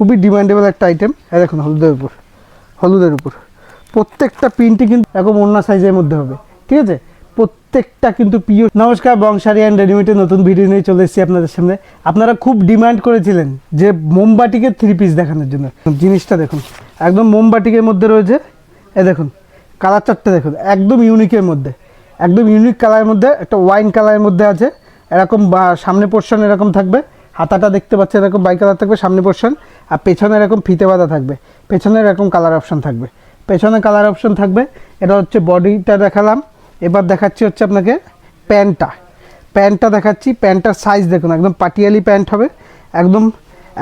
খুবই ডিমান্ডেবল একটা আইটেম। এই দেখুন হলুদের উপর প্রত্যেকটা প্রিন্টই কিন্তু এরকম ওড়না সাইজের মধ্যে হবে, ঠিক আছে? প্রত্যেকটা কিন্তু পিওর। নমস্কার, বংশারি অ্যান্ড রেডিমেডের নতুন ভিডিও নিয়ে চলে এসেছি আপনাদের সামনে। আপনারা খুব ডিমান্ড করেছিলেন যে মোমবাটিকে 3 পিস দেখানোর জন্য। জিনিসটা দেখুন, একদম মোমবাটিকের মধ্যে রয়েছে। এই দেখুন কালার চারটে দেখুন, একদম ইউনিকের মধ্যে, একদম ইউনিক কালারের মধ্যে, একটা ওয়াইন কালারের মধ্যে আছে। এরকম সামনে পোর্শন এরকম থাকবে, হাতাটা দেখতে পাচ্ছেন এরকম বাই কালার থাকবে সামনে পোর্শন, আর পেছনে এরকম ফিতে বাঁধা থাকবে, পেছনে এরকম কালার অপশন থাকবে, পেছনে কালার অপশন থাকবে। এটা হচ্ছে বডিটা দেখালাম। এবার দেখাচ্ছি হচ্ছে আপনাকে প্যান্টটা দেখাচ্ছি। প্যান্টটার সাইজ দেখুন, একদম পাটিয়ালি প্যান্ট হবে, একদম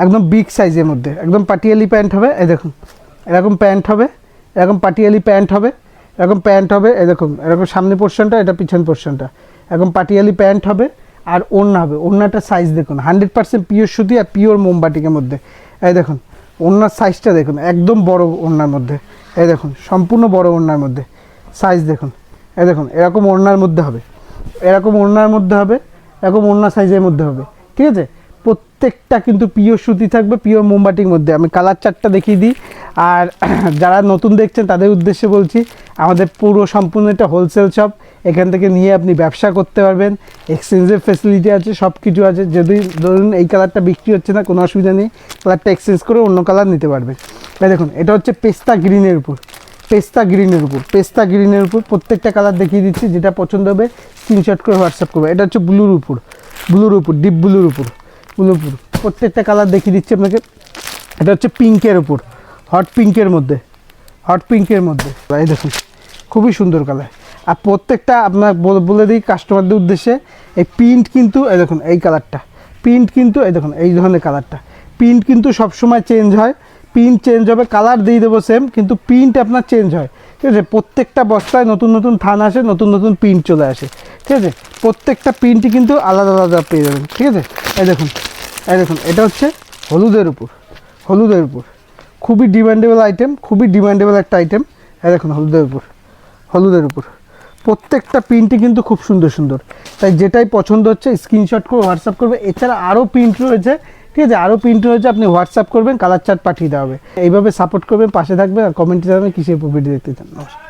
একদম বিগ সাইজের মধ্যে, একদম পাটিয়ালি প্যান্ট হবে। এই দেখুন এরকম প্যান্ট হবে, এরকম পাটিয়ালি প্যান্ট হবে, এরকম প্যান্ট হবে। এই দেখুন এরকম সামনে পোর্শনটা, এটা পিছন পোর্শনটা, এরকম পাটিয়ালি প্যান্ট হবে। আর ওড়না হবে, ওড়নাটার সাইজ দেখুন 100% পিওর সুতি আর পিওর মোমবাটিকের মধ্যে। এই দেখুন ওড়নার সাইজটা দেখুন, একদম বড় ওড়নার মধ্যে। এই দেখুন সম্পূর্ণ বড় ওড়নার মধ্যে সাইজ দেখুন। এই দেখুন এরকম ওড়নার মধ্যে হবে, এরকম ওড়নার মধ্যে হবে, এরকম ওড়না সাইজের মধ্যে হবে, ঠিক আছে? প্রত্যেকটা কিন্তু পিওর সুতি থাকবে, পিওর মোমবাটির মধ্যে। আমি কালার চারটা দেখিয়ে দিই। আর যারা নতুন দেখছেন তাদের উদ্দেশ্যে বলছি, আমাদের পুরো সম্পূর্ণ একটা হোলসেল শপ। এখান থেকে নিয়ে আপনি ব্যবসা করতে পারবেন, এক্সচেঞ্জের ফ্যাসিলিটি আছে, সব কিছু আছে। যদি ধরুন এই কালারটা বিক্রি হচ্ছে না, কোনো অসুবিধা নেই, কালারটা এক্সচেঞ্জ করে অন্য কালার নিতে পারবেন। এই দেখুন এটা হচ্ছে পেস্তা গ্রিনের উপর, পেস্তা গ্রিনের উপর প্রত্যেকটা কালার দেখিয়ে দিচ্ছি। যেটা পছন্দ হবে স্ক্রিনশট করে হোয়াটসঅ্যাপ করবে। এটা হচ্ছে ব্লুর উপর, ডিপ ব্লুর উপর প্রত্যেকটা কালার দেখিয়ে দিচ্ছি আপনাকে। এটা হচ্ছে পিঙ্কের উপর, হট পিঙ্কের মধ্যে। এই দেখুন খুবই সুন্দর কালার। আর প্রত্যেকটা আপনার বলে দিই কাস্টমারদের উদ্দেশ্যে, এই প্রিন্ট কিন্তু এই দেখুন, এই কালারটা প্রিন্ট কিন্তু এই দেখুন, এই ধরনের কালারটা প্রিন্ট কিন্তু সবসময় চেঞ্জ হয়। প্রিন্ট চেঞ্জ হবে, কালার দিয়ে দেবো সেম, কিন্তু প্রিন্ট আপনার চেঞ্জ হয়, ঠিক আছে? প্রত্যেকটা বস্তায় নতুন নতুন থান আসে, নতুন নতুন প্রিন্ট চলে আসে, ঠিক আছে? প্রত্যেকটা প্রিন্টই কিন্তু আলাদা আলাদা পেয়ে যাবেন, ঠিক আছে? এই দেখুন এটা হচ্ছে হলুদের উপর খুবই ডিমান্ডেবল আইটেম, খুবই ডিমান্ডেবল একটা আইটেম। এই দেখুন হলুদের উপর প্রত্যেকটা প্রিন্টই কিন্তু খুব সুন্দর সুন্দর। তাই যেটাই পছন্দ হচ্ছে স্ক্রিনশট করে হোয়াটসঅ্যাপ করবে। এছাড়া আরও প্রিন্ট রয়েছে, ঠিক আছে? আরও প্রিন্ট রয়েছে, আপনি হোয়াটসঅ্যাপ করবেন, কালার চার্ট পাঠিয়ে দেওয়া হবে। এইভাবে সাপোর্ট করবেন, পাশে থাকবেন, আর কমেন্টে জানাবেন কিসের উপর ভিডিও দেখতে চান। নমস্কার।